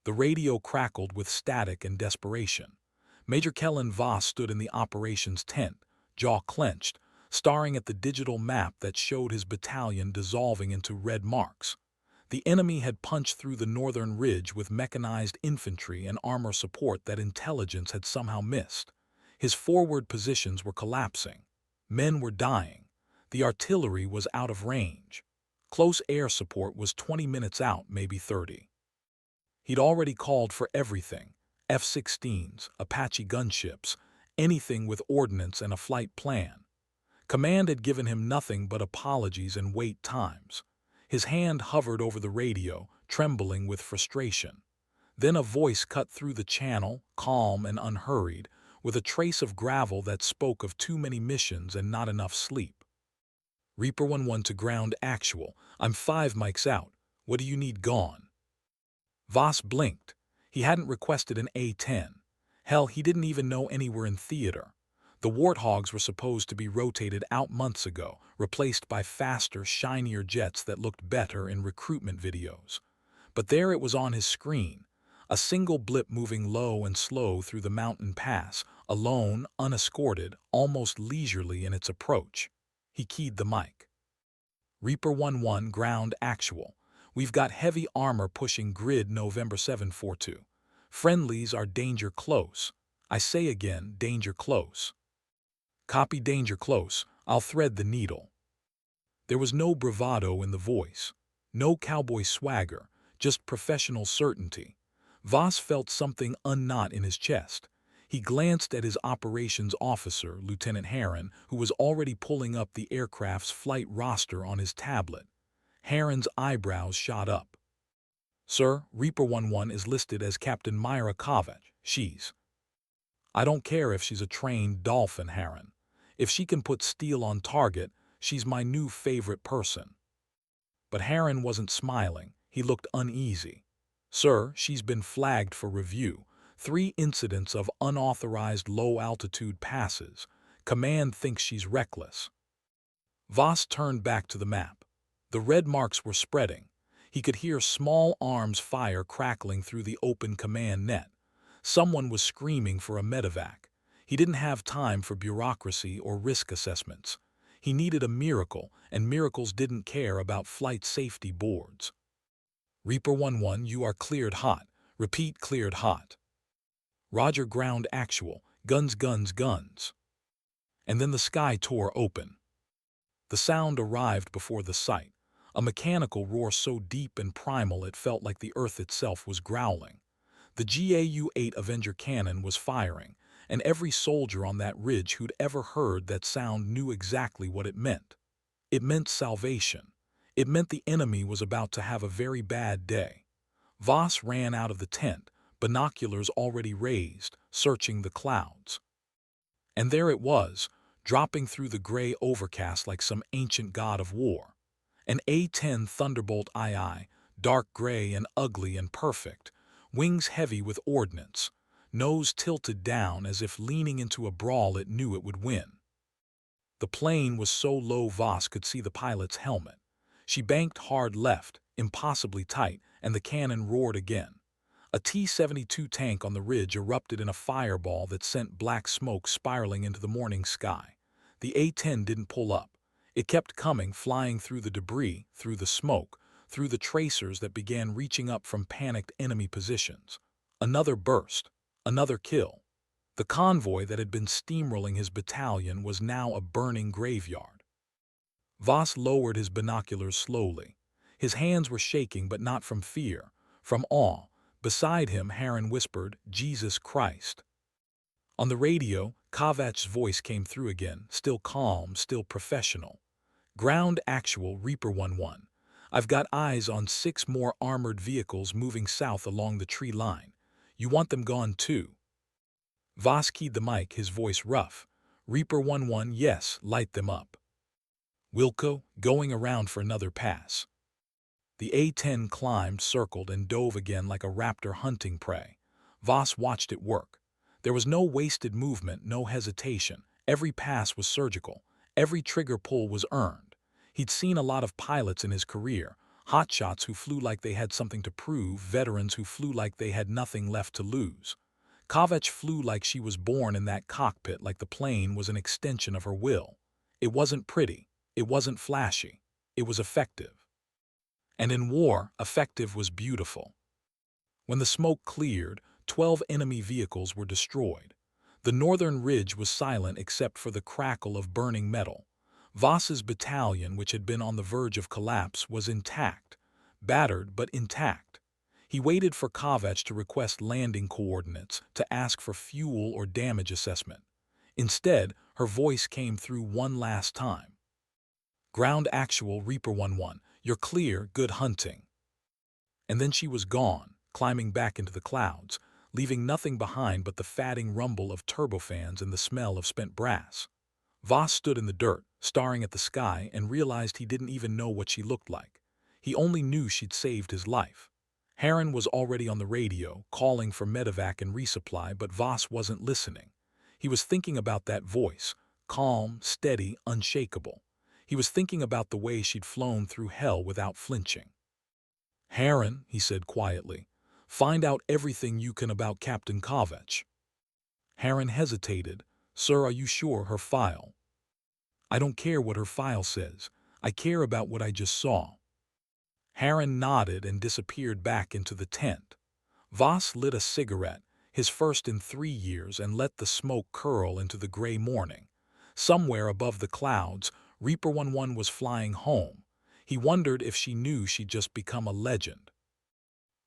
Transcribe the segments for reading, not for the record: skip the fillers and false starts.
The radio crackled with static and desperation. Major Kellen Voss stood in the operations tent, jaw clenched, staring at the digital map that showed his battalion dissolving into red marks. The enemy had punched through the northern ridge with mechanized infantry and armor support that intelligence had somehow missed. His forward positions were collapsing. Men were dying. The artillery was out of range. Close air support was 20 minutes out, maybe 30. He'd already called for everything: F-16s, Apache gunships, anything with ordnance and a flight plan. Command had given him nothing but apologies and wait times. His hand hovered over the radio, trembling with frustration. Then a voice cut through the channel, calm and unhurried, with a trace of gravel that spoke of too many missions and not enough sleep. Reaper 1-1 to ground actual. I'm 5 mics out. What do you need gone? Voss blinked. He hadn't requested an A-10. Hell, he didn't even know any were in theater. The Warthogs were supposed to be rotated out months ago, replaced by faster, shinier jets that looked better in recruitment videos. But there it was on his screen, a single blip moving low and slow through the mountain pass, alone, unescorted, almost leisurely in its approach. He keyed the mic. Reaper 1-1 ground actual. We've got heavy armor pushing grid November 742. Friendlies are danger close. I say again, danger close. Copy, danger close. I'll thread the needle. There was no bravado in the voice, no cowboy swagger, just professional certainty. Voss felt something unknot in his chest. He glanced at his operations officer, Lieutenant Heron, who was already pulling up the aircraft's flight roster on his tablet. Heron's eyebrows shot up. Sir, Reaper 1-1 is listed as Captain Myra Kovac. She's... I don't care if she's a trained dolphin, Heron. If she can put steel on target, she's my new favorite person. But Heron wasn't smiling. He looked uneasy. Sir, she's been flagged for review. 3 incidents of unauthorized low-altitude passes. Command thinks she's reckless. Voss turned back to the map. The red marks were spreading. He could hear small arms fire crackling through the open command net. Someone was screaming for a medevac. He didn't have time for bureaucracy or risk assessments. He needed a miracle, and miracles didn't care about flight safety boards. Reaper 1-1, you are cleared hot. Repeat, cleared hot. Roger, ground actual. Guns, guns, guns. And then the sky tore open. The sound arrived before the sight. A mechanical roar so deep and primal it felt like the earth itself was growling. The GAU-8 Avenger cannon was firing, and every soldier on that ridge who'd ever heard that sound knew exactly what it meant. It meant salvation. It meant the enemy was about to have a very bad day. Voss ran out of the tent, binoculars already raised, searching the clouds. And there it was, dropping through the gray overcast like some ancient god of war. An A-10 Thunderbolt II, dark gray and ugly and perfect, wings heavy with ordnance, nose tilted down as if leaning into a brawl it knew it would win. The plane was so low Voss could see the pilot's helmet. She banked hard left, impossibly tight, and the cannon roared again. A T-72 tank on the ridge erupted in a fireball that sent black smoke spiraling into the morning sky. The A-10 didn't pull up. It kept coming, flying through the debris, through the smoke, through the tracers that began reaching up from panicked enemy positions. Another burst, another kill. The convoy that had been steamrolling his battalion was now a burning graveyard. Voss lowered his binoculars slowly. His hands were shaking, but not from fear, from awe. Beside him, Heron whispered, Jesus Christ. On the radio, Kovac's voice came through again, still calm, still professional. Ground actual, Reaper 1-1. I've got eyes on 6 more armored vehicles moving south along the tree line. You want them gone too? Voss keyed the mic, his voice rough. Reaper 1-1, yes, light them up. Wilco, going around for another pass. The A-10 climbed, circled, and dove again like a raptor hunting prey. Voss watched it work. There was no wasted movement, no hesitation. Every pass was surgical. Every trigger pull was earned. He'd seen a lot of pilots in his career, hotshots who flew like they had something to prove, veterans who flew like they had nothing left to lose. Kovacs flew like she was born in that cockpit, like the plane was an extension of her will. It wasn't pretty. It wasn't flashy. It was effective. And in war, effective was beautiful. When the smoke cleared, 12 enemy vehicles were destroyed. The northern ridge was silent except for the crackle of burning metal. Voss's battalion, which had been on the verge of collapse, was intact, battered but intact. He waited for Kovacs to request landing coordinates, to ask for fuel or damage assessment. Instead, her voice came through one last time. "Ground actual, Reaper 1-1. You're clear, good hunting." And then she was gone, climbing back into the clouds, leaving nothing behind but the fatting rumble of turbofans and the smell of spent brass. Voss stood in the dirt, staring at the sky, and realized he didn't even know what she looked like. He only knew she'd saved his life. Heron was already on the radio, calling for medevac and resupply, but Voss wasn't listening. He was thinking about that voice, calm, steady, unshakable. He was thinking about the way she'd flown through hell without flinching. "Heron," he said quietly, "find out everything you can about Captain Kovacs." Heron hesitated. "Sir, are you sure her file?" "I don't care what her file says. I care about what I just saw." Heron nodded and disappeared back into the tent. Voss lit a cigarette, his first in 3 years, and let the smoke curl into the gray morning. Somewhere above the clouds, Reaper 1-1 was flying home. He wondered if she knew she'd just become a legend.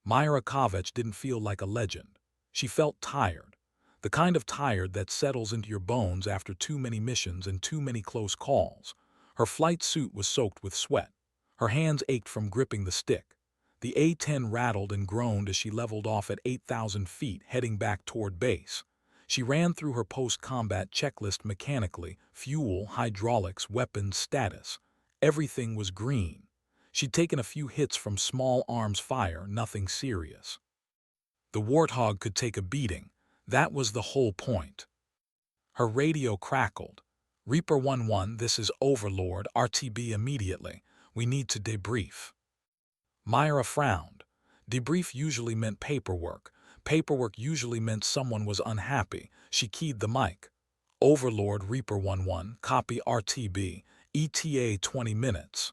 Myra Kovacs didn't feel like a legend. She felt tired. The kind of tired that settles into your bones after too many missions and too many close calls. Her flight suit was soaked with sweat. Her hands ached from gripping the stick. The A-10 rattled and groaned as she leveled off at 8,000 feet, heading back toward base. She ran through her post-combat checklist mechanically: fuel, hydraulics, weapons, status. Everything was green. She'd taken a few hits from small arms fire, nothing serious. The Warthog could take a beating. That was the whole point. Her radio crackled. "Reaper 1-1, this is Overlord, RTB immediately. We need to debrief." Myra frowned. Debrief usually meant paperwork. Paperwork usually meant someone was unhappy. She keyed the mic. "Overlord, Reaper 1-1, copy RTB, ETA 20 minutes.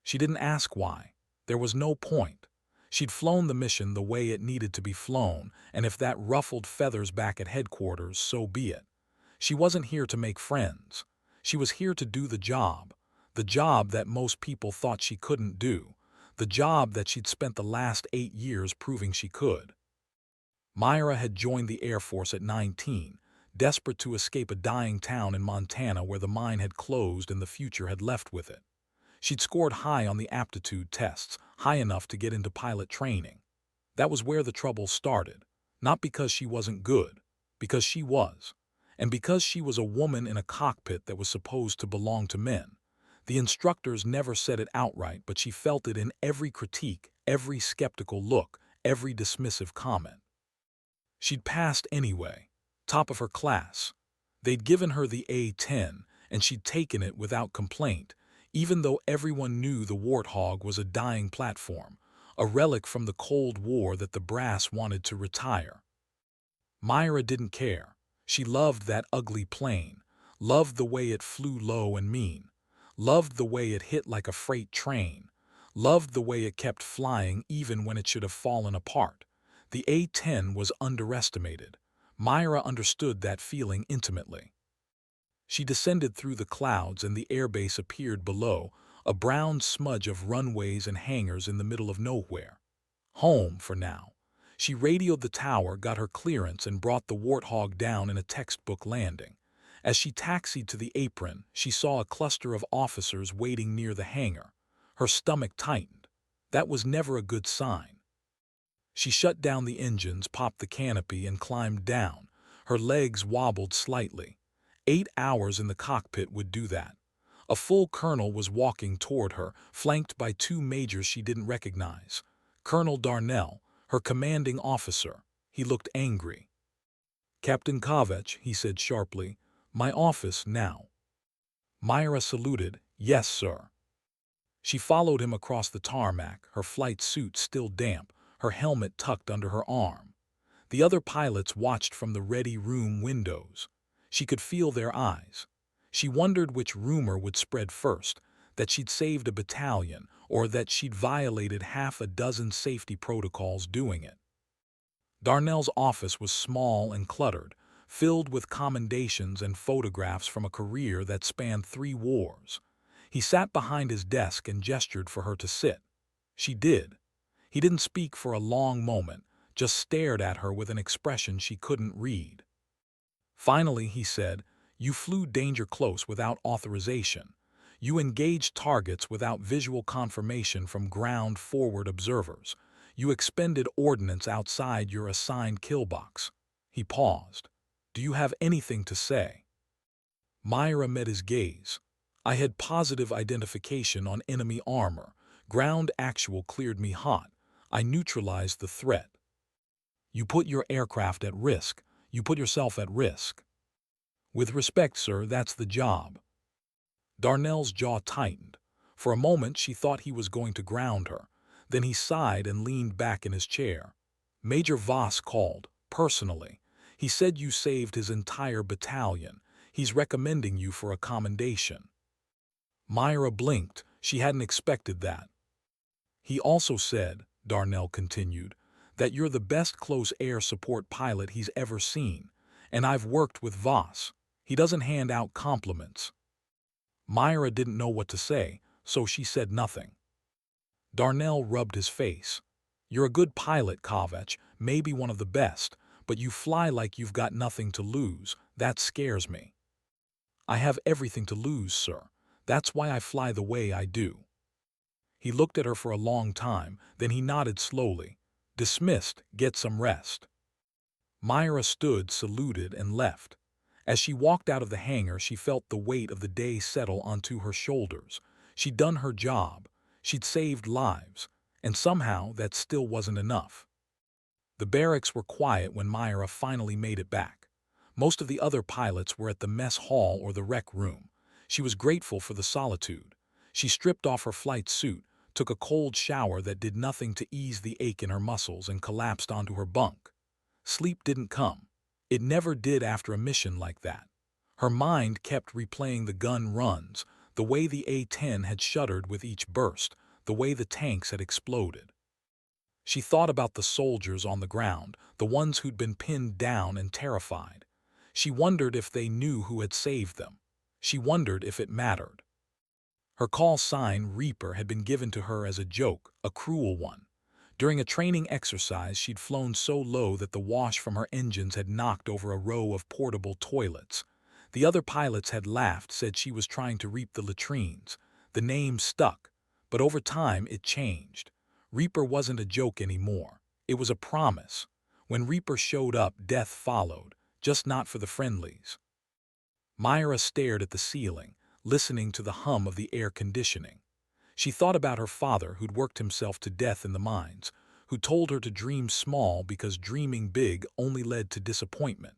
She didn't ask why. There was no point. She'd flown the mission the way it needed to be flown, and if that ruffled feathers back at headquarters, so be it. She wasn't here to make friends. She was here to do the job that most people thought she couldn't do, the job that she'd spent the last 8 years proving she could. Myra had joined the Air Force at 19, desperate to escape a dying town in Montana where the mine had closed and the future had left with it. She'd scored high on the aptitude tests, high enough to get into pilot training. That was where the trouble started, not because she wasn't good, because she was. And because she was a woman in a cockpit that was supposed to belong to men. The instructors never said it outright, but she felt it in every critique, every skeptical look, every dismissive comment. She'd passed anyway, top of her class. They'd given her the A-10, and she'd taken it without complaint, even though everyone knew the Warthog was a dying platform, a relic from the Cold War that the brass wanted to retire. Myra didn't care. She loved that ugly plane, loved the way it flew low and mean, loved the way it hit like a freight train, loved the way it kept flying even when it should have fallen apart. The A-10 was underestimated. Myra understood that feeling intimately. She descended through the clouds and the airbase appeared below, a brown smudge of runways and hangars in the middle of nowhere. Home, for now. She radioed the tower, got her clearance, and brought the Warthog down in a textbook landing. As she taxied to the apron, she saw a cluster of officers waiting near the hangar. Her stomach tightened. That was never a good sign. She shut down the engines, popped the canopy, and climbed down. Her legs wobbled slightly. 8 hours in the cockpit would do that. A full colonel was walking toward her, flanked by 2 majors she didn't recognize. Colonel Darnell, her commanding officer. He looked angry. "Captain Kovacs," he said sharply, "my office now." Myra saluted. "Yes, sir." She followed him across the tarmac, her flight suit still damp, her helmet tucked under her arm. The other pilots watched from the ready room windows. She could feel their eyes. She wondered which rumor would spread first, that she'd saved a battalion or that she'd violated half a dozen safety protocols doing it. Darnell's office was small and cluttered, filled with commendations and photographs from a career that spanned 3 wars. He sat behind his desk and gestured for her to sit. She did. He didn't speak for a long moment, just stared at her with an expression she couldn't read. Finally, he said, "You flew danger close without authorization. You engaged targets without visual confirmation from ground forward observers. You expended ordnance outside your assigned kill box." He paused. "Do you have anything to say?" Myra met his gaze. "I had positive identification on enemy armor. Ground actual cleared me hot. I neutralized the threat." "You put your aircraft at risk. You put yourself at risk." "With respect, sir, that's the job." Darnell's jaw tightened. For a moment she thought he was going to ground her. Then he sighed and leaned back in his chair. "Major Voss called, personally. He said you saved his entire battalion. He's recommending you for a commendation." Myra blinked. She hadn't expected that. "He also said," Darnell continued, "that you're the best close air support pilot he's ever seen. And I've worked with Voss. He doesn't hand out compliments." Myra didn't know what to say, so she said nothing. Darnell rubbed his face. "You're a good pilot, Kovac, maybe one of the best, but you fly like you've got nothing to lose. That scares me." "I have everything to lose, sir. That's why I fly the way I do." He looked at her for a long time, then he nodded slowly. "Dismissed, get some rest." Myra stood, saluted, and left. As she walked out of the hangar, she felt the weight of the day settle onto her shoulders. She'd done her job. She'd saved lives. And somehow that still wasn't enough. The barracks were quiet when Myra finally made it back. Most of the other pilots were at the mess hall or the rec room. She was grateful for the solitude. She stripped off her flight suit, took a cold shower that did nothing to ease the ache in her muscles, and collapsed onto her bunk. Sleep didn't come. It never did after a mission like that. Her mind kept replaying the gun runs, the way the A-10 had shuddered with each burst, the way the tanks had exploded. She thought about the soldiers on the ground, the ones who'd been pinned down and terrified. She wondered if they knew who had saved them. She wondered if it mattered. Her call sign, Reaper, had been given to her as a joke, a cruel one. During a training exercise, she'd flown so low that the wash from her engines had knocked over a row of portable toilets. The other pilots had laughed, said she was trying to reap the latrines. The name stuck, but over time it changed. Reaper wasn't a joke anymore. It was a promise. When Reaper showed up, death followed, just not for the friendlies. Myra stared at the ceiling, listening to the hum of the air conditioning. She thought about her father, who'd worked himself to death in the mines, who told her to dream small because dreaming big only led to disappointment.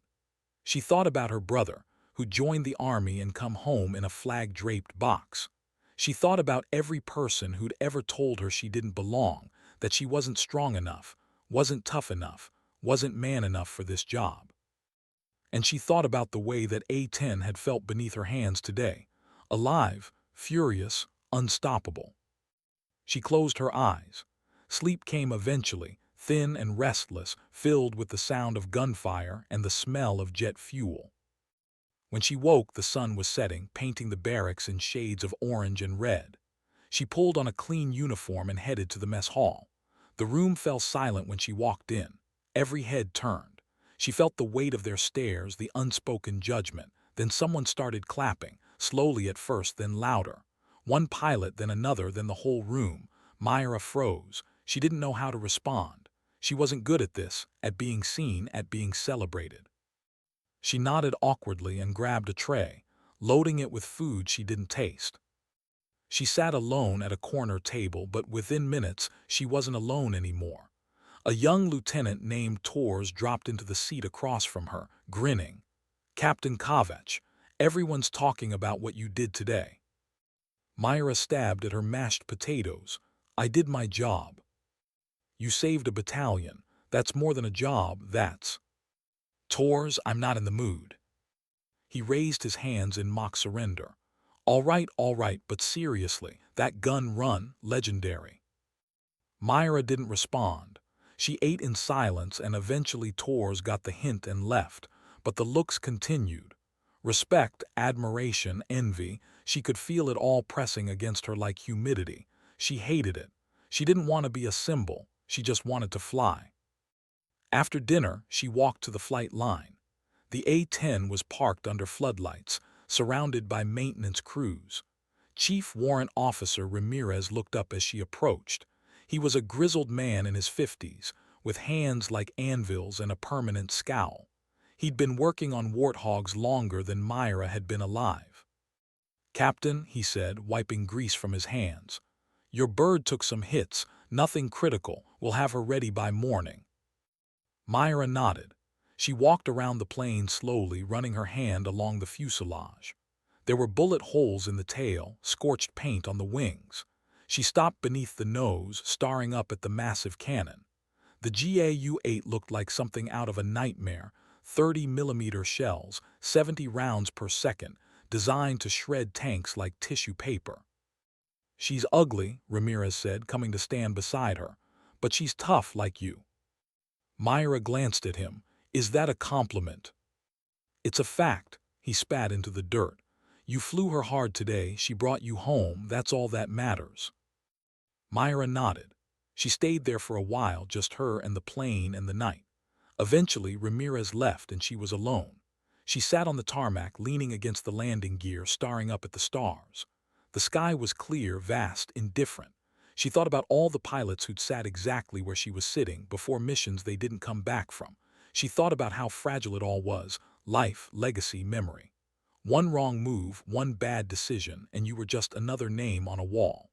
She thought about her brother, who joined the army and come home in a flag-draped box. She thought about every person who'd ever told her she didn't belong, that she wasn't strong enough, wasn't tough enough, wasn't man enough for this job. And she thought about the way that A-10 had felt beneath her hands today, alive, furious, unstoppable. She closed her eyes. Sleep came eventually, thin and restless, filled with the sound of gunfire and the smell of jet fuel. When she woke, the sun was setting, painting the barracks in shades of orange and red. She pulled on a clean uniform and headed to the mess hall. The room fell silent when she walked in. Every head turned. She felt the weight of their stares, the unspoken judgment. Then someone started clapping, slowly at first, then louder. One pilot, then another, then the whole room. Myra froze. She didn't know how to respond. She wasn't good at this, at being seen, at being celebrated. She nodded awkwardly and grabbed a tray, loading it with food she didn't taste. She sat alone at a corner table, but within minutes she wasn't alone anymore. A young lieutenant named Tors dropped into the seat across from her, grinning. "Captain Kovac, everyone's talking about what you did today." Myra stabbed at her mashed potatoes. I did my job. You saved a battalion. That's more than a job, that's. Tours, I'm not in the mood. He raised his hands in mock surrender. All right, but seriously, that gun run, legendary. Myra didn't respond. She ate in silence and eventually Tours got the hint and left, but the looks continued. Respect, admiration, envy, she could feel it all pressing against her like humidity. She hated it. She didn't want to be a symbol, she just wanted to fly. After dinner, she walked to the flight line. The A-10 was parked under floodlights, surrounded by maintenance crews. Chief Warrant Officer Ramirez looked up as she approached. He was a grizzled man in his 50s, with hands like anvils and a permanent scowl. He'd been working on warthogs longer than Myra had been alive. "Captain," he said, wiping grease from his hands, "your bird took some hits, nothing critical. We'll have her ready by morning." Myra nodded. She walked around the plane slowly, running her hand along the fuselage. There were bullet holes in the tail, scorched paint on the wings. She stopped beneath the nose, staring up at the massive cannon. The GAU-8 looked like something out of a nightmare, 30mm shells, 70 rounds per second, designed to shred tanks like tissue paper. "She's ugly," Ramirez said, coming to stand beside her, "but she's tough like you." Myra glanced at him. "Is that a compliment?" "It's a fact." He spat into the dirt. "You flew her hard today, she brought you home, that's all that matters." Myra nodded. She stayed there for a while, just her and the plane and the night. Eventually, Ramirez left and she was alone. She sat on the tarmac, leaning against the landing gear, staring up at the stars. The sky was clear, vast, indifferent. She thought about all the pilots who'd sat exactly where she was sitting before missions they didn't come back from. She thought about how fragile it all was: life, legacy, memory. One wrong move, one bad decision, and you were just another name on a wall.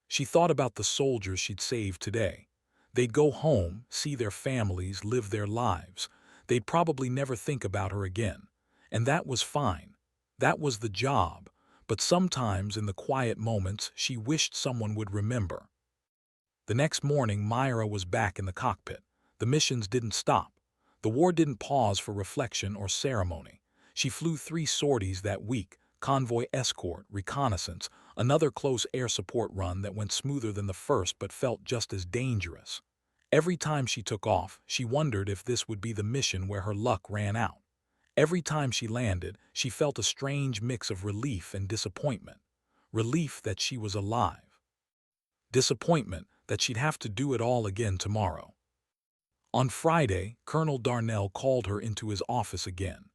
She thought about the soldiers she'd saved today. They'd go home, see their families, live their lives. They'd probably never think about her again. And that was fine. That was the job. But sometimes, in the quiet moments, she wished someone would remember. The next morning, Myra was back in the cockpit. The missions didn't stop. The war didn't pause for reflection or ceremony. She flew 3 sorties that week: convoy escort, reconnaissance, another close air support run that went smoother than the first but felt just as dangerous. Every time she took off, she wondered if this would be the mission where her luck ran out. Every time she landed, she felt a strange mix of relief and disappointment. Relief that she was alive. Disappointment that she'd have to do it all again tomorrow. On Friday, Colonel Darnell called her into his office again.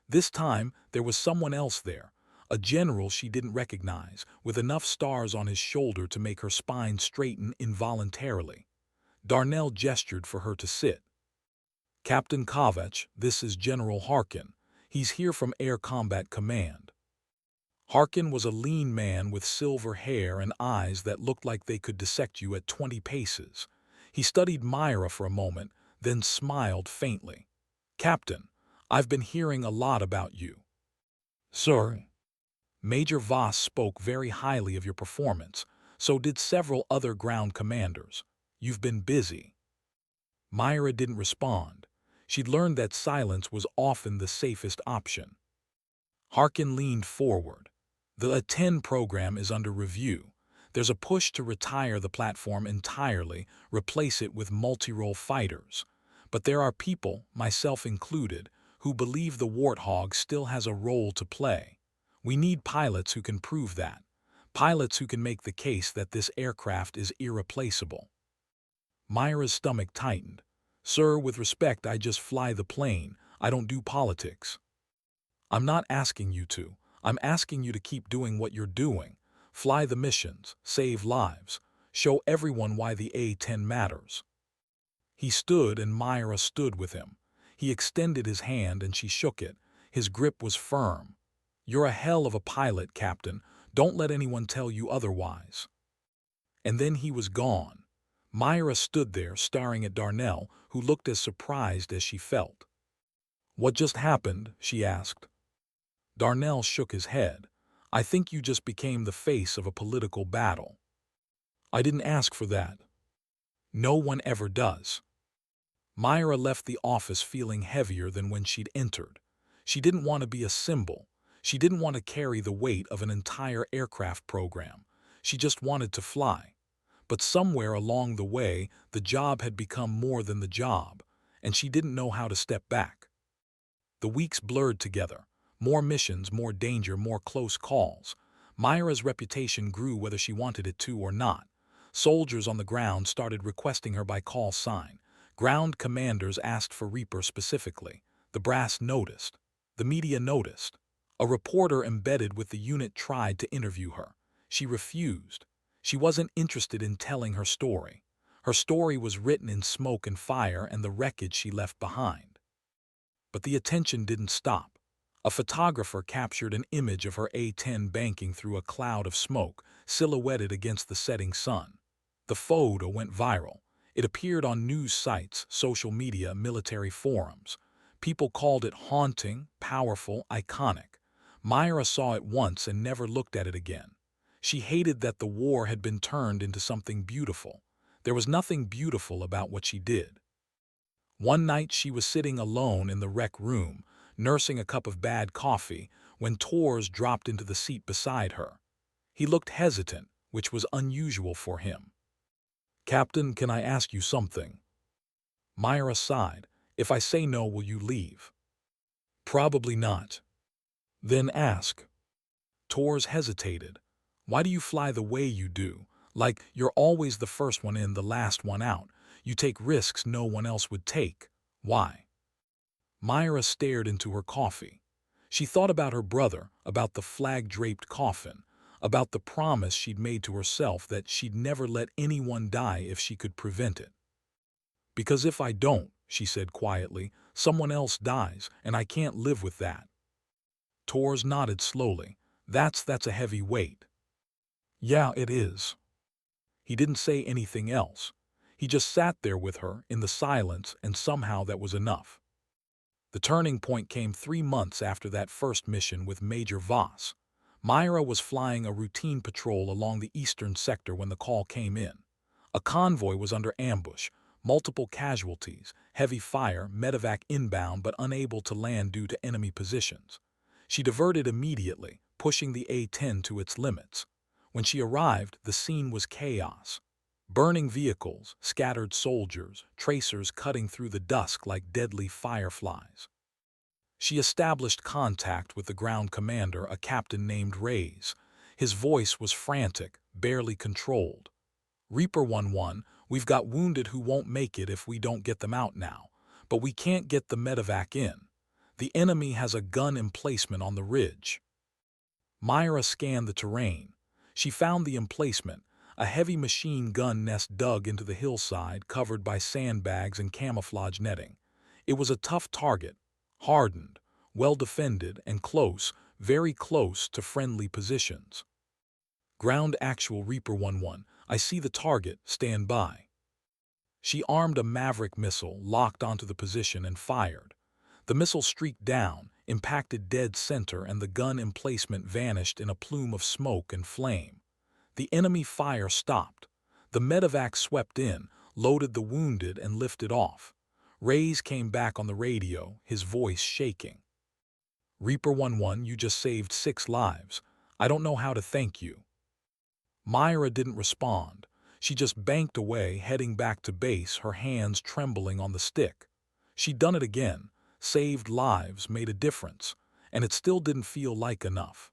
This time, there was someone else there, a general she didn't recognize, with enough stars on his shoulder to make her spine straighten involuntarily. Darnell gestured for her to sit. "Captain Kovach, this is General Harkin. He's here from Air Combat Command." Harkin was a lean man with silver hair and eyes that looked like they could dissect you at 20 paces. He studied Myra for a moment, then smiled faintly. "Captain, I've been hearing a lot about you." "Sir?" "Major Voss spoke very highly of your performance. So did several other ground commanders. You've been busy." Myra didn't respond. She'd learned that silence was often the safest option. Harkin leaned forward. "The A-10 program is under review. There's a push to retire the platform entirely, replace it with multi-role fighters. But there are people, myself included, who believe the Warthog still has a role to play. We need pilots who can prove that. Pilots who can make the case that this aircraft is irreplaceable." Myra's stomach tightened. "Sir, with respect, I just fly the plane. I don't do politics." "I'm not asking you to. I'm asking you to keep doing what you're doing. Fly the missions, save lives, show everyone why the A-10 matters." He stood and Myra stood with him. He extended his hand and she shook it. His grip was firm. "You're a hell of a pilot, Captain. Don't let anyone tell you otherwise." And then he was gone. Myra stood there staring at Darnell, who looked as surprised as she felt. "What just happened?" she asked. Darnell shook his head. I think you just became the face of a political battle. I didn't ask for that. No one ever does. Myra left the office feeling heavier than when she'd entered. She didn't want to be a symbol. She didn't want to carry the weight of an entire aircraft program. She just wanted to fly. But somewhere along the way, the job had become more than the job, and she didn't know how to step back. The weeks blurred together. More missions, more danger, more close calls. Myra's reputation grew whether she wanted it to or not. Soldiers on the ground started requesting her by call sign. Ground commanders asked for Reaper specifically. The brass noticed. The media noticed. A reporter embedded with the unit tried to interview her. She refused. She wasn't interested in telling her story. Her story was written in smoke and fire and the wreckage she left behind. But the attention didn't stop. A photographer captured an image of her A-10 banking through a cloud of smoke, silhouetted against the setting sun. The photo went viral. It appeared on news sites, social media, military forums. People called it haunting, powerful, iconic. Myra saw it once and never looked at it again. She hated that the war had been turned into something beautiful. There was nothing beautiful about what she did. One night she was sitting alone in the rec room, nursing a cup of bad coffee, when Tors dropped into the seat beside her. He looked hesitant, which was unusual for him. "Captain, can I ask you something?" Myra sighed. "If I say no, will you leave?" "Probably not." "Then ask." Tors hesitated. "Why do you fly the way you do? Like, you're always the first one in, the last one out. You take risks no one else would take. Why?" Myra stared into her coffee. She thought about her brother, about the flag-draped coffin, about the promise she'd made to herself that she'd never let anyone die if she could prevent it. "Because if I don't," she said quietly, "someone else dies, and I can't live with that." Tors nodded slowly. That's a heavy weight." "Yeah, it is." He didn't say anything else. He just sat there with her in the silence, and somehow that was enough. The turning point came 3 months after that first mission with Major Voss. Myra was flying a routine patrol along the eastern sector when the call came in. A convoy was under ambush, multiple casualties, heavy fire, medevac inbound but unable to land due to enemy positions. She diverted immediately, pushing the A-10 to its limits. When she arrived, the scene was chaos. Burning vehicles, scattered soldiers, tracers cutting through the dusk like deadly fireflies. She established contact with the ground commander, a captain named Reyes. His voice was frantic, barely controlled. "Reaper 1-1, we've got wounded who won't make it if we don't get them out now. But we can't get the medevac in. The enemy has a gun emplacement on the ridge." Myra scanned the terrain. She found the emplacement, a heavy machine gun nest dug into the hillside covered by sandbags and camouflage netting. It was a tough target, hardened, well defended, and close, very close to friendly positions. "Ground actual Reaper 1-1, I see the target, stand by." She armed a Maverick missile, locked onto the position, and fired. The missile streaked down, impacted dead center, and the gun emplacement vanished in a plume of smoke and flame. The enemy fire stopped. The medevac swept in, loaded the wounded, and lifted off. Reyes came back on the radio, his voice shaking. "Reaper 1-1, you just saved 6 lives. I don't know how to thank you." Myra didn't respond. She just banked away, heading back to base, her hands trembling on the stick. She'd done it again, saved lives, made a difference, and it still didn't feel like enough.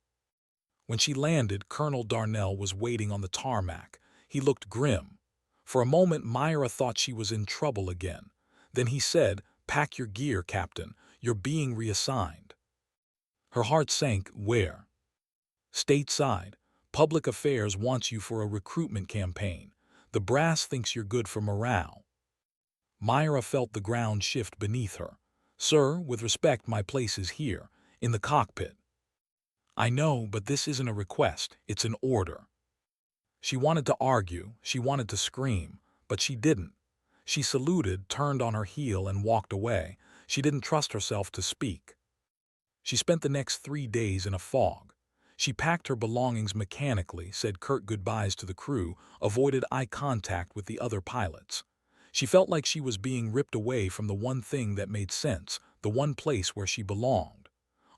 When she landed, Colonel Darnell was waiting on the tarmac. He looked grim. For a moment, Myra thought she was in trouble again. Then he said, "Pack your gear, Captain. You're being reassigned." Her heart sank. "Where?" "Stateside. Public Affairs wants you for a recruitment campaign. The brass thinks you're good for morale." Myra felt the ground shift beneath her. "Sir, with respect, my place is here, in the cockpit." "I know, but this isn't a request, it's an order." She wanted to argue, she wanted to scream, but she didn't. She saluted, turned on her heel, and walked away. She didn't trust herself to speak. She spent the next 3 days in a fog. She packed her belongings mechanically, said curt goodbyes to the crew, avoided eye contact with the other pilots. She felt like she was being ripped away from the one thing that made sense, the one place where she belonged.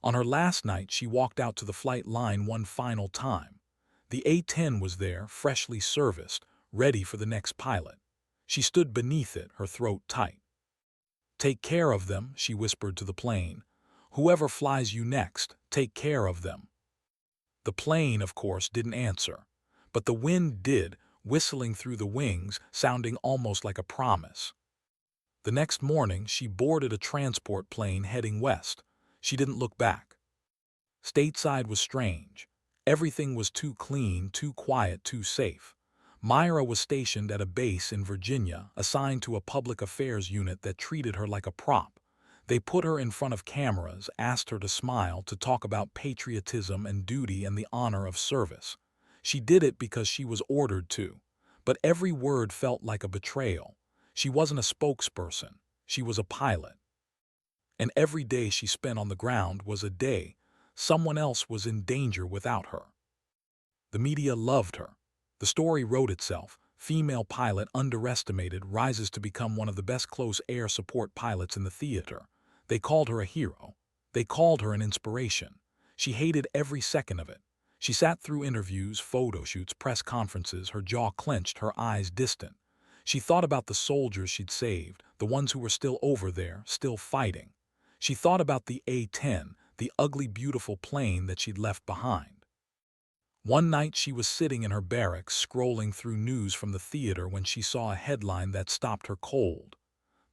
On her last night, she walked out to the flight line one final time. The A-10 was there, freshly serviced, ready for the next pilot. She stood beneath it, her throat tight. "Take care of them," she whispered to the plane. "Whoever flies you next, take care of them." The plane, of course, didn't answer. But the wind did, whistling through the wings, sounding almost like a promise. The next morning, she boarded a transport plane heading west. She didn't look back. Stateside was strange. Everything was too clean, too quiet, too safe. Myra was stationed at a base in Virginia, assigned to a public affairs unit that treated her like a prop. They put her in front of cameras, asked her to smile, to talk about patriotism and duty and the honor of service. She did it because she was ordered to. But every word felt like a betrayal. She wasn't a spokesperson. She was a pilot. And every day she spent on the ground was a day. Someone else was in danger without her. The media loved her. The story wrote itself. Female pilot underestimated, rises to become one of the best close air support pilots in the theater. They called her a hero. They called her an inspiration. She hated every second of it. She sat through interviews, photo shoots, press conferences, her jaw clenched, her eyes distant. She thought about the soldiers she'd saved, the ones who were still over there, still fighting. She thought about the A-10, the ugly, beautiful plane that she'd left behind. One night she was sitting in her barracks, scrolling through news from the theater when she saw a headline that stopped her cold.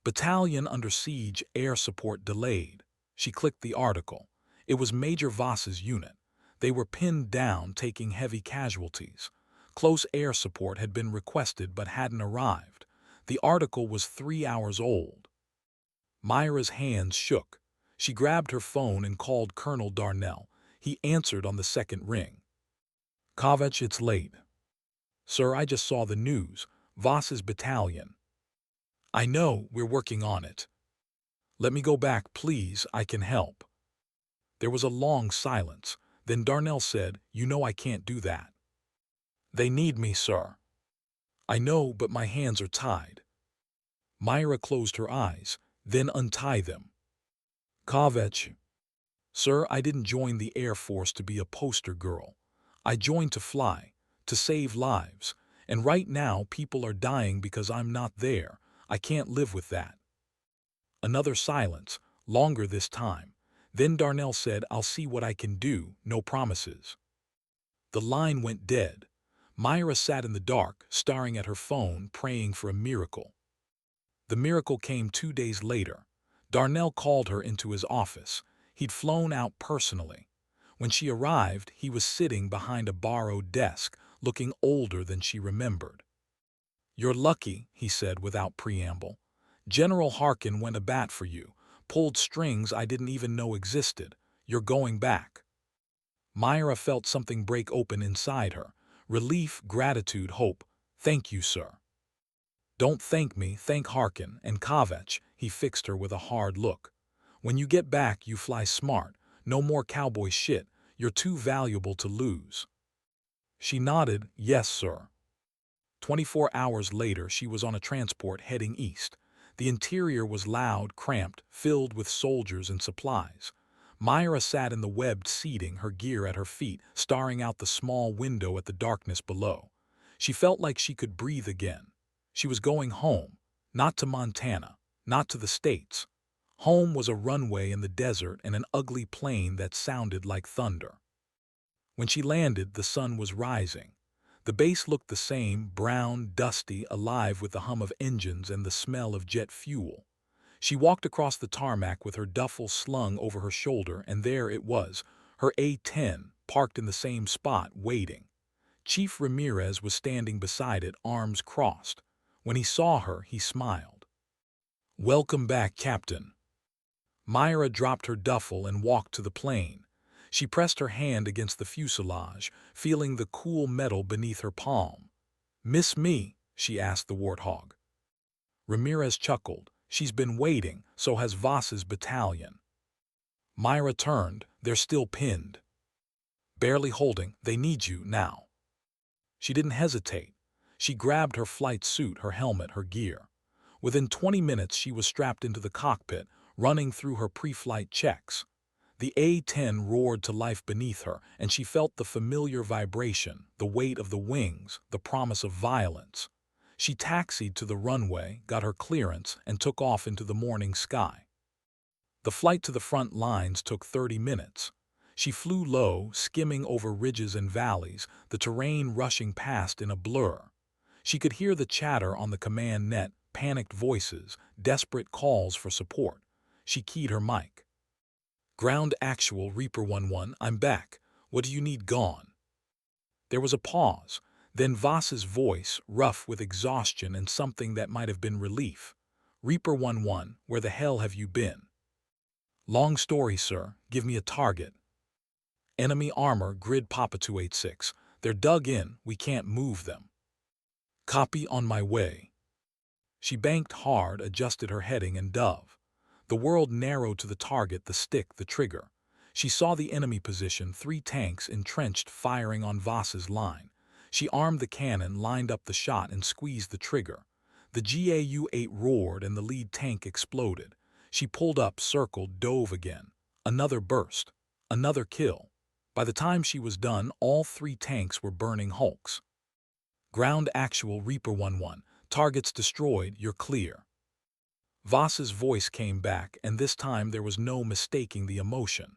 "Battalion under siege, air support delayed." She clicked the article. It was Major Voss's unit. They were pinned down, taking heavy casualties. Close air support had been requested but hadn't arrived. The article was 3 hours old. Myra's hands shook. She grabbed her phone and called Colonel Darnell. He answered on the second ring. "Kovach, it's late." "Sir, I just saw the news. Voss's battalion." "I know, we're working on it." "Let me go back, please, I can help." There was a long silence. Then Darnell said, "You know I can't do that." "They need me, sir." "I know, but my hands are tied." Myra closed her eyes, then untie them. "Kovach." "Sir, I didn't join the Air Force to be a poster girl. I joined to fly, to save lives. And right now people are dying because I'm not there. I can't live with that." Another silence, longer this time. Then Darnell said, "I'll see what I can do, no promises." The line went dead. Myra sat in the dark, staring at her phone, praying for a miracle. The miracle came 2 days later. Darnell called her into his office. He'd flown out personally. When she arrived, he was sitting behind a borrowed desk, looking older than she remembered. "You're lucky," he said without preamble. "General Harkin went a bat for you, pulled strings I didn't even know existed. You're going back." Myra felt something break open inside her. Relief, gratitude, hope. "Thank you, sir." "Don't thank me, thank Harkin and Kovach." He fixed her with a hard look. "When you get back, you fly smart. No more cowboy shit. You're too valuable to lose." She nodded, "Yes, sir." 24 hours later, she was on a transport heading east. The interior was loud, cramped, filled with soldiers and supplies. Myra sat in the webbed seating, her gear at her feet, staring out the small window at the darkness below. She felt like she could breathe again. She was going home, not to Montana, not to the States. Home was a runway in the desert and an ugly plane that sounded like thunder. When she landed, the sun was rising. The base looked the same, brown, dusty, alive with the hum of engines and the smell of jet fuel. She walked across the tarmac with her duffel slung over her shoulder, and there it was, her A-10, parked in the same spot, waiting. Chief Ramirez was standing beside it, arms crossed. When he saw her, he smiled. "Welcome back, Captain." Myra dropped her duffel and walked to the plane. She pressed her hand against the fuselage, feeling the cool metal beneath her palm. "Miss me?" she asked the warthog. Ramirez chuckled. "She's been waiting, so has Voss's battalion." Myra turned. "They're still pinned." barely holding, "They need you now." She didn't hesitate. She grabbed her flight suit, her helmet, her gear. Within 20 minutes, she was strapped into the cockpit, running through her pre-flight checks. The A-10 roared to life beneath her, and she felt the familiar vibration, the weight of the wings, the promise of violence. She taxied to the runway, got her clearance, and took off into the morning sky. The flight to the front lines took 30 minutes. She flew low, skimming over ridges and valleys, the terrain rushing past in a blur. She could hear the chatter on the command net, panicked voices, desperate calls for support. She keyed her mic. "Ground actual, Reaper 1-1, I'm back. What do you need gone?" There was a pause, then Voss's voice, rough with exhaustion and something that might have been relief. "Reaper 1-1, where the hell have you been?" "Long story, sir. Give me a target." "Enemy armor, grid Papa 286. They're dug in, we can't move them." "Copy, on my way." She banked hard, adjusted her heading, and dove. The world narrowed to the target, the stick, the trigger. She saw the enemy position, 3 tanks entrenched firing on Voss's line. She armed the cannon, lined up the shot, and squeezed the trigger. The GAU-8 roared and the lead tank exploded. She pulled up, circled, dove again. Another burst. Another kill. By the time she was done, all 3 tanks were burning hulks. "Ground actual, Reaper 1-1. Targets destroyed, you're clear." Voss's voice came back, and this time there was no mistaking the emotion.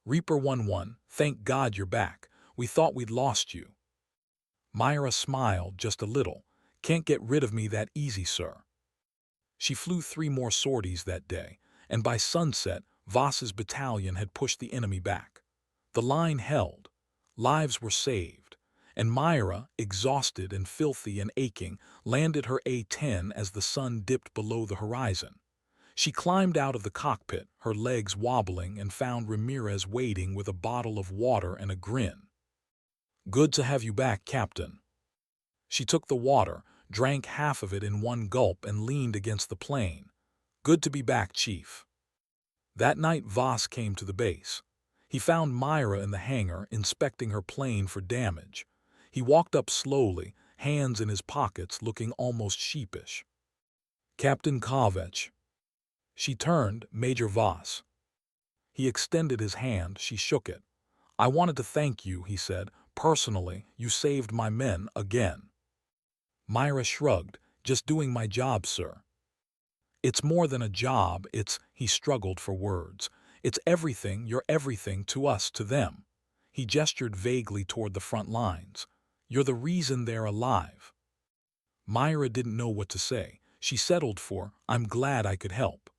"Reaper 1-1, thank God you're back. We thought we'd lost you." Myra smiled just a little. "Can't get rid of me that easy, sir." She flew 3 more sorties that day, and by sunset, Voss's battalion had pushed the enemy back. The line held. Lives were saved. And Myra, exhausted and filthy and aching, landed her A-10 as the sun dipped below the horizon. She climbed out of the cockpit, her legs wobbling, and found Ramirez waiting with a bottle of water and a grin. "Good to have you back, Captain." She took the water, drank half of it in one gulp, and leaned against the plane. "Good to be back, Chief." That night Voss came to the base. He found Myra in the hangar, inspecting her plane for damage. He walked up slowly, hands in his pockets, looking almost sheepish. "Captain Kovach." She turned, "Major Voss." He extended his hand, she shook it. "I wanted to thank you," he said. "Personally, you saved my men again." Myra shrugged. "Just doing my job, sir." "It's more than a job, he struggled for words. "It's everything, you're everything to us, to them." He gestured vaguely toward the front lines. "You're the reason they're alive." Myra didn't know what to say. She settled for, "I'm glad I could help."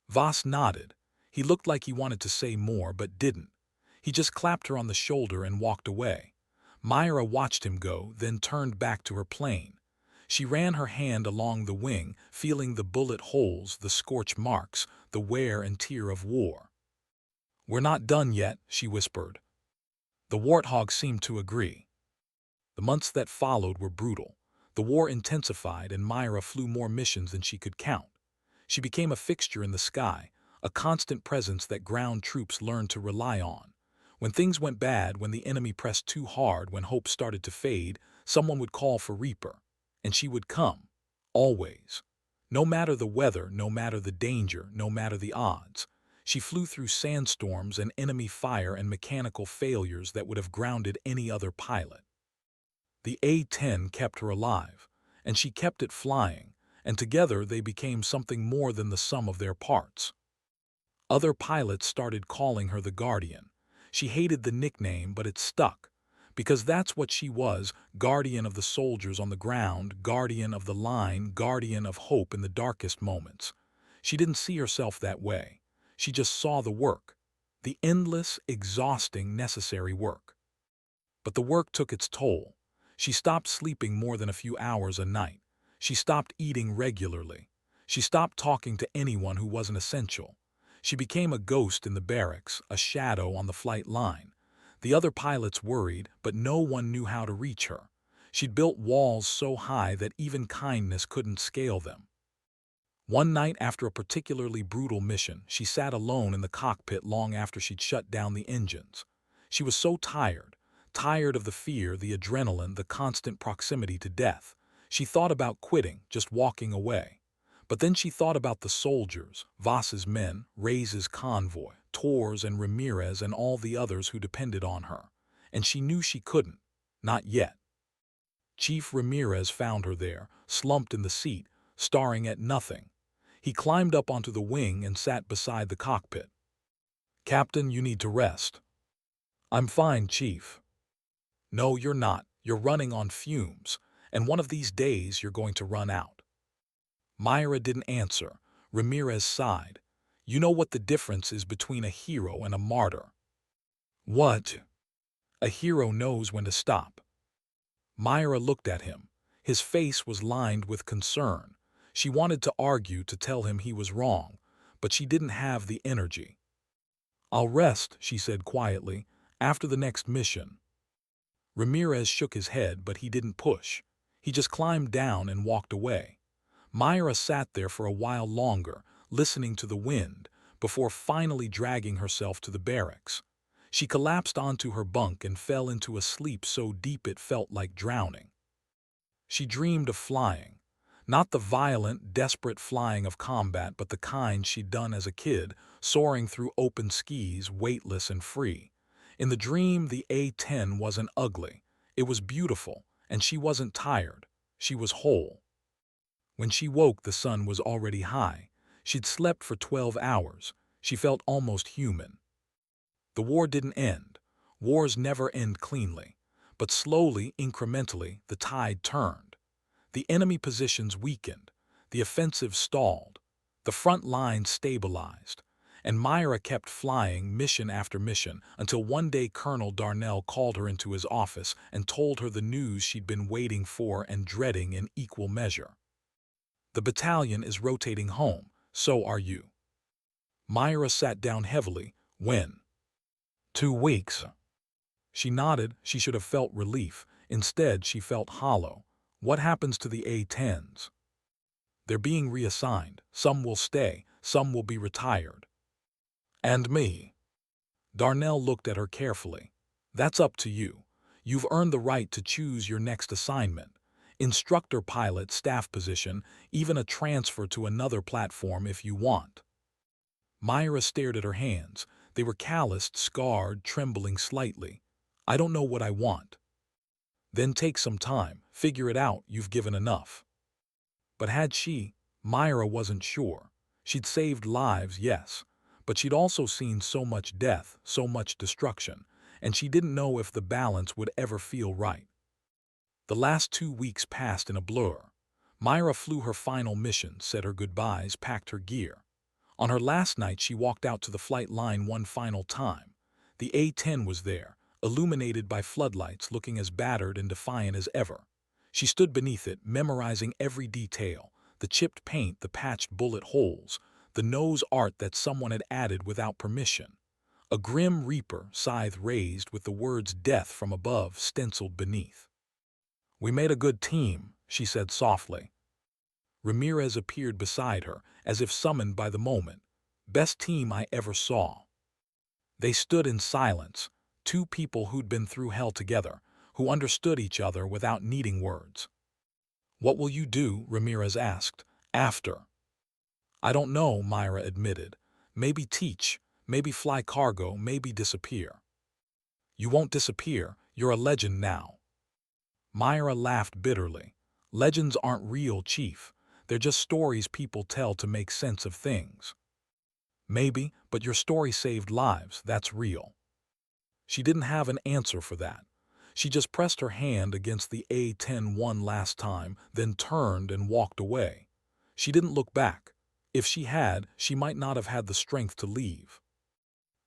Voss nodded. He looked like he wanted to say more, but didn't. He just clapped her on the shoulder and walked away. Myra watched him go, then turned back to her plane. She ran her hand along the wing, feeling the bullet holes, the scorch marks, the wear and tear of war. "We're not done yet," she whispered. The warthog seemed to agree. The months that followed were brutal. The war intensified, and Myra flew more missions than she could count. She became a fixture in the sky, a constant presence that ground troops learned to rely on. When things went bad, when the enemy pressed too hard, when hope started to fade, someone would call for Reaper. And she would come. Always. No matter the weather, no matter the danger, no matter the odds. She flew through sandstorms and enemy fire and mechanical failures that would have grounded any other pilot. The A-10 kept her alive, and she kept it flying, and together they became something more than the sum of their parts. Other pilots started calling her the Guardian. She hated the nickname, but it stuck, because that's what she was, guardian of the soldiers on the ground, guardian of the line, guardian of hope in the darkest moments. She didn't see herself that way. She just saw the work, the endless, exhausting, necessary work. But the work took its toll. She stopped sleeping more than a few hours a night. She stopped eating regularly. She stopped talking to anyone who wasn't essential. She became a ghost in the barracks, a shadow on the flight line. The other pilots worried, but no one knew how to reach her. She'd built walls so high that even kindness couldn't scale them. One night after a particularly brutal mission, she sat alone in the cockpit long after she'd shut down the engines. She was so tired, tired of the fear, the adrenaline, the constant proximity to death. She thought about quitting, just walking away. But then she thought about the soldiers, Voss's men, Reyes's convoy, Torres and Ramirez and all the others who depended on her. And she knew she couldn't. Not yet. Chief Ramirez found her there, slumped in the seat, staring at nothing. He climbed up onto the wing and sat beside the cockpit. "Captain, you need to rest." "I'm fine, Chief." "No, you're not. You're running on fumes. And one of these days you're going to run out." Myra didn't answer. Ramirez sighed. "You know what the difference is between a hero and a martyr." "What?" "A hero knows when to stop." Myra looked at him. His face was lined with concern. She wanted to argue, to tell him he was wrong, but she didn't have the energy. "I'll rest," she said quietly, "after the next mission." Ramirez shook his head, but he didn't push. He just climbed down and walked away. Myra sat there for a while longer, listening to the wind, before finally dragging herself to the barracks. She collapsed onto her bunk and fell into a sleep so deep it felt like drowning. She dreamed of flying. Not the violent, desperate flying of combat, but the kind she'd done as a kid, soaring through open skies, weightless and free. In the dream, the A-10 wasn't ugly. It was beautiful, and she wasn't tired. She was whole. When she woke, the sun was already high. She'd slept for 12 hours. She felt almost human. The war didn't end. Wars never end cleanly. But slowly, incrementally, the tide turned. The enemy positions weakened. The offensive stalled. The front lines stabilized. And Myra kept flying mission after mission until one day Colonel Darnell called her into his office and told her the news she'd been waiting for and dreading in equal measure. "The battalion is rotating home. So are you." Myra sat down heavily. "When?" "2 weeks." She nodded. She should have felt relief. Instead, she felt hollow. "What happens to the A-10s?" "They're being reassigned. Some will stay. Some will be retired." "And me?" Darnell looked at her carefully. "That's up to you. You've earned the right to choose your next assignment. Instructor pilot, staff position, even a transfer to another platform if you want." Myra stared at her hands. They were calloused, scarred, trembling slightly. "I don't know what I want." "Then take some time. Figure it out. You've given enough." But had she? Myra wasn't sure. She'd saved lives, yes, but she'd also seen so much death, so much destruction, and she didn't know if the balance would ever feel right. The last 2 weeks passed in a blur. Myra flew her final mission, said her goodbyes, packed her gear. On her last night, she walked out to the flight line one final time. The A-10 was there, illuminated by floodlights, looking as battered and defiant as ever. She stood beneath it, memorizing every detail, the chipped paint, the patched bullet holes, the nose art that someone had added without permission. A grim reaper, scythe raised with the words "death" from above stenciled beneath. "We made a good team," she said softly. Ramirez appeared beside her, as if summoned by the moment. "Best team I ever saw." They stood in silence, 2 people who'd been through hell together, who understood each other without needing words. "What will you do?" Ramirez asked. "After?" "I don't know," Myra admitted. "Maybe teach, maybe fly cargo, maybe disappear." "You won't disappear. You're a legend now." Myra laughed bitterly. "Legends aren't real, Chief. They're just stories people tell to make sense of things." "Maybe, but your story saved lives. That's real." She didn't have an answer for that. She just pressed her hand against the A-10 one last time, then turned and walked away. She didn't look back. If she had, she might not have had the strength to leave.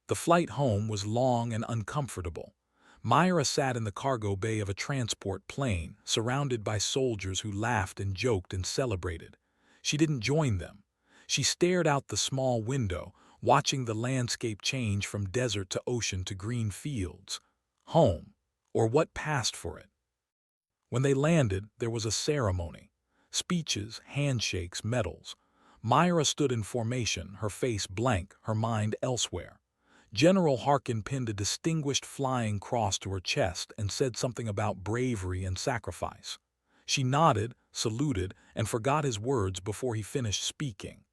The flight home was long and uncomfortable. Myra sat in the cargo bay of a transport plane, surrounded by soldiers who laughed and joked and celebrated. She didn't join them. She stared out the small window, watching the landscape change from desert to ocean to green fields. Home, or what passed for it. When they landed, there was a ceremony. Speeches, handshakes, medals. Myra stood in formation, her face blank, her mind elsewhere. General Harkin pinned a distinguished flying cross to her chest and said something about bravery and sacrifice. She nodded, saluted, and forgot his words before he finished speaking.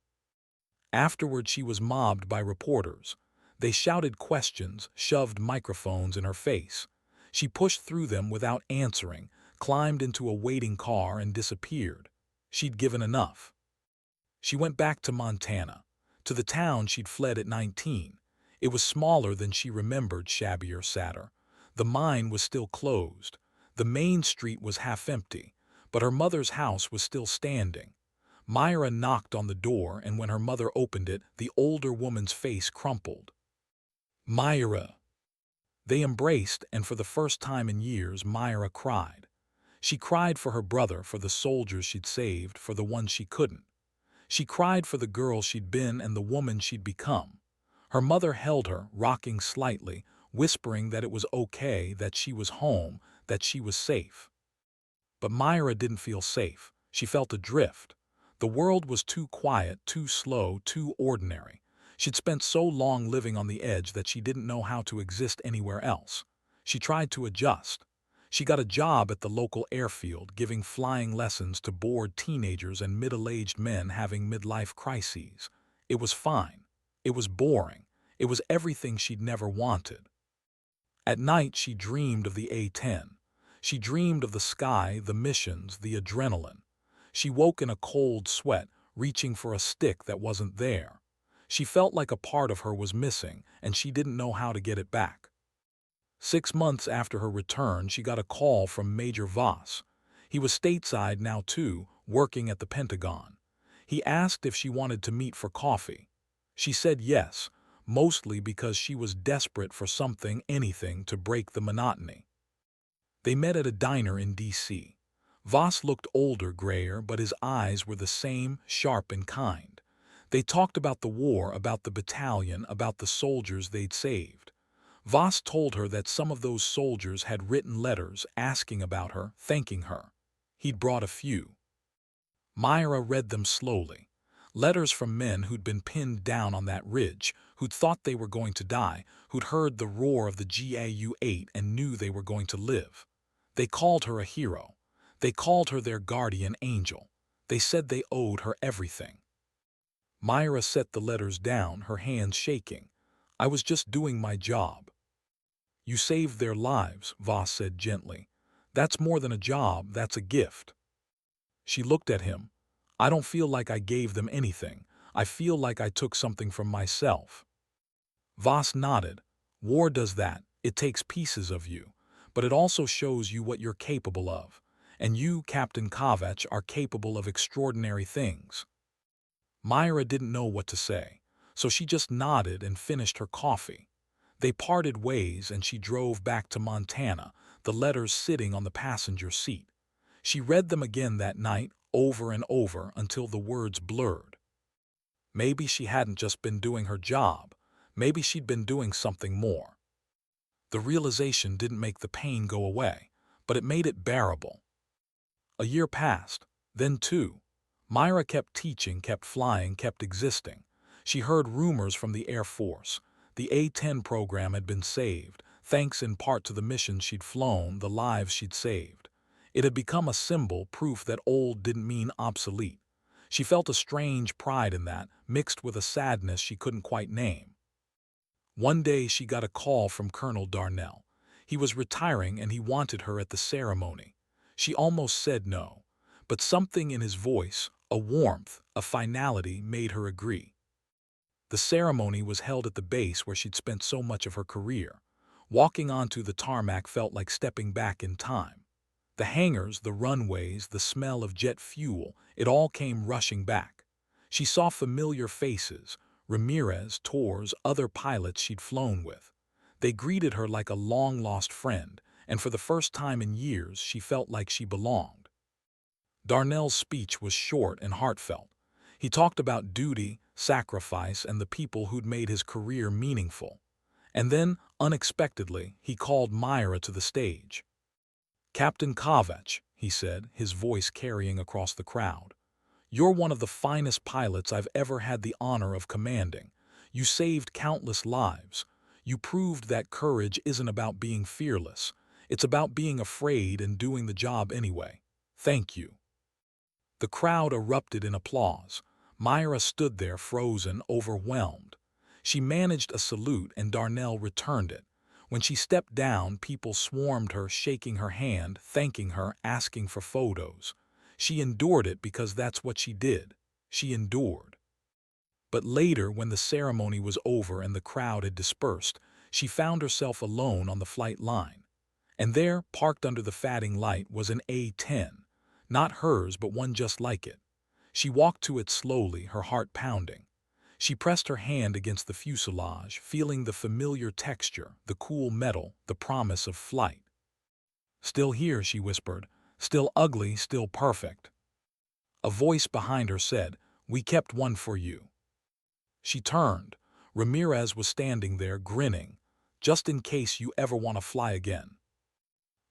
Afterward, she was mobbed by reporters. They shouted questions, shoved microphones in her face. She pushed through them without answering, climbed into a waiting car, and disappeared. She'd given enough. She went back to Montana, to the town she'd fled at 19. It was smaller than she remembered, shabbier, sadder. The mine was still closed. The main street was half empty, but her mother's house was still standing. Myra knocked on the door, and when her mother opened it, the older woman's face crumpled. "Myra!" They embraced, and for the first time in years, Myra cried. She cried for her brother, for the soldiers she'd saved, for the ones she couldn't. She cried for the girl she'd been and the woman she'd become. Her mother held her, rocking slightly, whispering that it was okay, that she was home, that she was safe. But Myra didn't feel safe. She felt adrift. The world was too quiet, too slow, too ordinary. She'd spent so long living on the edge that she didn't know how to exist anywhere else. She tried to adjust. She got a job at the local airfield, giving flying lessons to bored teenagers and middle-aged men having midlife crises. It was fine. It was boring. It was everything she'd never wanted. At night, she dreamed of the A-10. She dreamed of the sky, the missions, the adrenaline. She woke in a cold sweat, reaching for a stick that wasn't there. She felt like a part of her was missing, and she didn't know how to get it back. 6 months after her return, she got a call from Major Voss. He was stateside now too, working at the Pentagon. He asked if she wanted to meet for coffee. She said yes, mostly because she was desperate for something, anything, to break the monotony. They met at a diner in D.C. Voss looked older, grayer, but his eyes were the same, sharp and kind. They talked about the war, about the battalion, about the soldiers they'd saved. Voss told her that some of those soldiers had written letters asking about her, thanking her. He'd brought a few. Myra read them slowly. Letters from men who'd been pinned down on that ridge, who'd thought they were going to die, who'd heard the roar of the GAU-8 and knew they were going to live. They called her a hero. They called her their guardian angel. They said they owed her everything. Myra set the letters down, her hands shaking. "I was just doing my job." "You saved their lives," Voss said gently. "That's more than a job, that's a gift." She looked at him. "I don't feel like I gave them anything. I feel like I took something from myself." Voss nodded. "War does that. It takes pieces of you. But it also shows you what you're capable of. And you, Captain Kovac, are capable of extraordinary things." Myra didn't know what to say, so she just nodded and finished her coffee. They parted ways, and she drove back to Montana, the letters sitting on the passenger seat. She read them again that night, over and over, until the words blurred. Maybe she hadn't just been doing her job. Maybe she'd been doing something more. The realization didn't make the pain go away, but it made it bearable. A year passed, then two. Myra kept teaching, kept flying, kept existing. She heard rumors from the Air Force. The A-10 program had been saved, thanks in part to the missions she'd flown, the lives she'd saved. It had become a symbol, proof that old didn't mean obsolete. She felt a strange pride in that, mixed with a sadness she couldn't quite name. One day she got a call from Colonel Darnell. He was retiring and he wanted her at the ceremony. She almost said no, but something in his voice, a warmth, a finality, made her agree. The ceremony was held at the base where she'd spent so much of her career. Walking onto the tarmac felt like stepping back in time. The hangars, the runways, the smell of jet fuel, it all came rushing back. She saw familiar faces, Ramirez, Torres, other pilots she'd flown with. They greeted her like a long-lost friend, and for the first time in years she felt like she belonged. Darnell's speech was short and heartfelt. He talked about duty, sacrifice, and the people who'd made his career meaningful. And then, unexpectedly, he called Myra to the stage. "Captain Kovac," he said, his voice carrying across the crowd. "You're one of the finest pilots I've ever had the honor of commanding. You saved countless lives. You proved that courage isn't about being fearless. It's about being afraid and doing the job anyway. Thank you." The crowd erupted in applause. Myra stood there frozen, overwhelmed. She managed a salute and Darnell returned it. When she stepped down, people swarmed her, shaking her hand, thanking her, asking for photos. She endured it because that's what she did. She endured. But later, when the ceremony was over and the crowd had dispersed, she found herself alone on the flight line. And there, parked under the fatting light, was an A-10. Not hers, but one just like it. She walked to it slowly, her heart pounding. She pressed her hand against the fuselage, feeling the familiar texture, the cool metal, the promise of flight. "Still here," she whispered. "Still ugly, still perfect." A voice behind her said, "We kept one for you." She turned. Ramirez was standing there, grinning. "Just in case you ever want to fly again."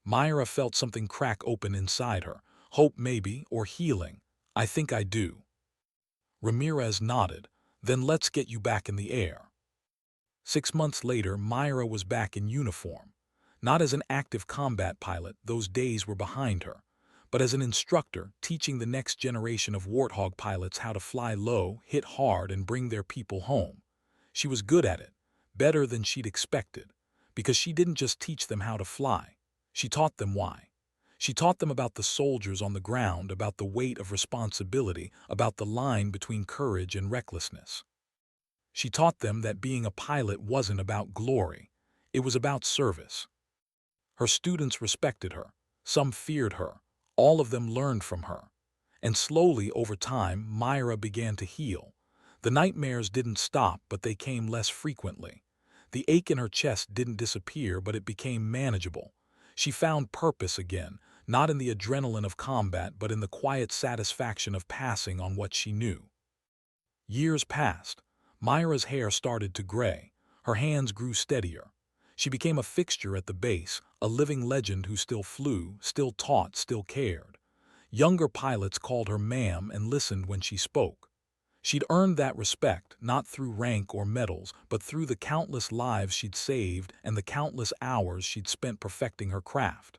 Myra felt something crack open inside her. Hope maybe, or healing. "I think I do." Ramirez nodded. "Then let's get you back in the air." 6 months later, Myra was back in uniform. Not as an active combat pilot, those days were behind her, but as an instructor, teaching the next generation of Warthog pilots how to fly low, hit hard, and bring their people home. She was good at it, better than she'd expected, because she didn't just teach them how to fly. She taught them why. She taught them about the soldiers on the ground, about the weight of responsibility, about the line between courage and recklessness. She taught them that being a pilot wasn't about glory. It was about service. Her students respected her. Some feared her. All of them learned from her. And slowly, over time, Myra began to heal. The nightmares didn't stop, but they came less frequently. The ache in her chest didn't disappear, but it became manageable. She found purpose again, not in the adrenaline of combat, but in the quiet satisfaction of passing on what she knew. Years passed. Myra's hair started to gray. Her hands grew steadier. She became a fixture at the base, a living legend who still flew, still taught, still cared. Younger pilots called her ma'am and listened when she spoke. She'd earned that respect, not through rank or medals, but through the countless lives she'd saved and the countless hours she'd spent perfecting her craft.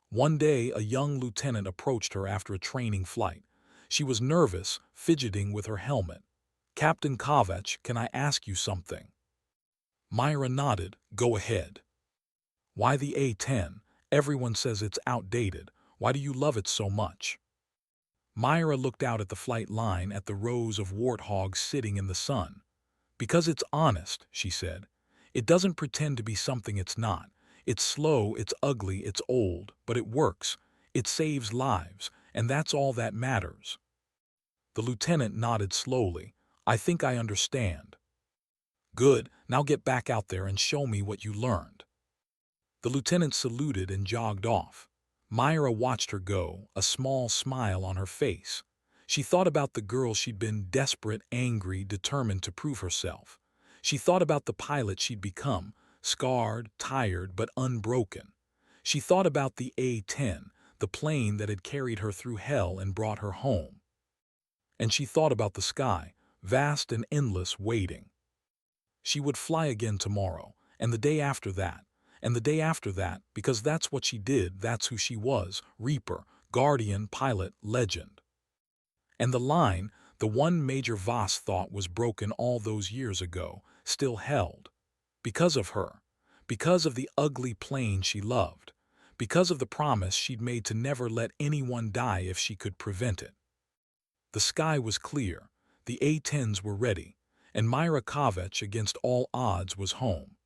One day, a young lieutenant approached her after a training flight. She was nervous, fidgeting with her helmet. "Captain Kovac, can I ask you something?" Myra nodded. "Go ahead." "Why the A-10? Everyone says it's outdated. Why do you love it so much?" Myra looked out at the flight line, at the rows of warthogs sitting in the sun. "Because it's honest," she said. "It doesn't pretend to be something it's not. It's slow, it's ugly, it's old, but it works. It saves lives, and that's all that matters." The lieutenant nodded slowly. "I think I understand." "Good, now get back out there and show me what you learned." The lieutenant saluted and jogged off. Myra watched her go, a small smile on her face. She thought about the girl she'd been, desperate, angry, determined to prove herself. She thought about the pilot she'd become, scarred, tired, but unbroken. She thought about the A-10, the plane that had carried her through hell and brought her home. And she thought about the sky, vast and endless, waiting. She would fly again tomorrow, and the day after that, and the day after that, because that's what she did, that's who she was, Reaper, Guardian, Pilot, Legend. And the line, the one Major Voss thought was broken all those years ago, still held. Because of her. Because of the ugly plane she loved. Because of the promise she'd made to never let anyone die if she could prevent it. The sky was clear, the A-10s were ready, and Myra Kovac, against all odds, was home.